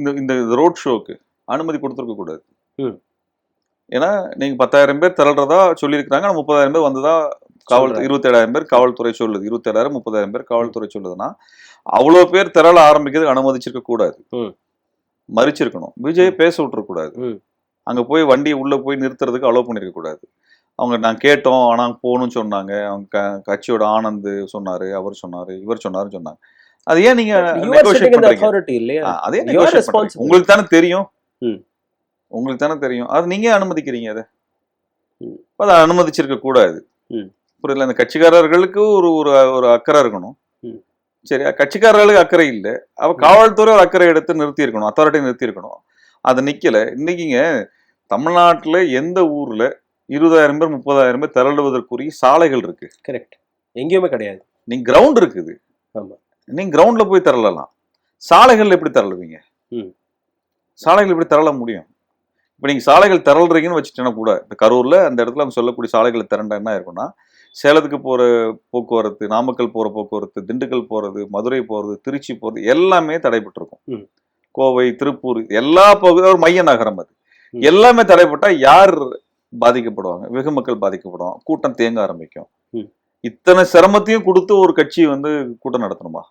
இந்த இந்த ரோட் ஷோக்கு அனுமதி கொடுத்துருக்க கூடாது. ம். ஏன்னா நீங்க 10,000 பேர் திரள்றதா சொல்லியிருக்கிறாங்க. ஆனா 30,000 பேர் வந்ததா சொல்றாங்க. 27,000 பேர் காவல்துறை சொல்லுது. 27,000 30,000 பேர் காவல்துறை சொல்லுதுன்னா அவ்வளோ பேர் திரள ஆரம்பிக்கிறதுக்கு அனுமதிச்சிருக்க கூடாது. ம். மறிச்சிருக்கணும். விஜய் பேச விட்டுறக்கூடாது. ம். அங்க போய் வண்டியை உள்ள போய் நிறுத்துறதுக்கு அலோவ் பண்ணிருக்க கூடாது. அவங்க நான் கேட்டோம் ஆனா போகணும்னு சொன்னாங்க. அவங்க கட்சியோட ஆனந்த் சொன்னாரு, அவர் சொன்னாரு, இவர் சொன்னாருன்னு சொன்னாங்க. அது ஏன் நீங்க You are negotiate sitting in the பண்றீங்க? authority இல்லையா? அதே You are நெகோஷியேட் பண்றீங்க. responsible. உங்களுக்கு தானே தெரியும். ம். உங்களுக்கு தானே தெரியும். அது நீங்க அனுமதிக்கிறீங்க அதை. ம். அதை அனுமதிச்சிருக்க கூடாது. ம். புரியல. அந்த கட்சிக்காரர்களுக்கு ஒரு ஒரு ஒரு அக்கறை இருக்கணும். ம். சரி, கட்சிக்காரர்களுக்கு அக்கறை இல்லை. அவ காவல்துறை ஒரு அக்கறை எடுத்து நிறுத்தி இருக்கணும். அத்தாரிட்டி நிறுத்தி இருக்கணும். அது நிக்கல. இன்னைக்குங்க தமிழ்நாட்டுல எந்த ஊர்ல 20,000 பேர் 30,000 பேர் திரளுவதற்குரிய சாலைகள் இருக்கு? கரெக்ட். எங்கேயுமே கிடையாது. நீங்க கிரவுண்ட் இருக்குது. ஆமா. நீங்க கிரவுண்ட்ல போய் திரளலாம். சாலைகள் எப்படி திரளுவீங்க? ம். சாலைகள் எப்படி திரள முடியும்? இப்போ நீங்க சாலைகள் திரள்றீங்கன்னு வச்சுட்டேன்னா கூட இந்த கரூர்ல அந்த இடத்துல அவங்க சொல்லக்கூடிய சாலைகளை திரண்டா என்ன இருக்கும்னா, சேலத்துக்கு போற போக்குவரத்து, நாமக்கல் போற போக்குவரத்து, திண்டுக்கல் போறது, மதுரை போறது, திருச்சி போறது எல்லாமே தடைபட்டிருக்கும். ம். கோவை, திருப்பூர் எல்லா பகுதியும் ஒரு மைய நகரம் அது. ம். எல்லாமே தடைப்பட்டா யார் பாதிக்கப்படுவாங்க? வெகு மக்கள் பாதிக்கப்படுவாங்க. கூட்டம் தேங்க ஆரம்பிக்கும். ம். இத்தனை சிரமத்தையும் கொடுத்து ஒரு கட்சி வந்து கூட்டம் நடத்தணுமா?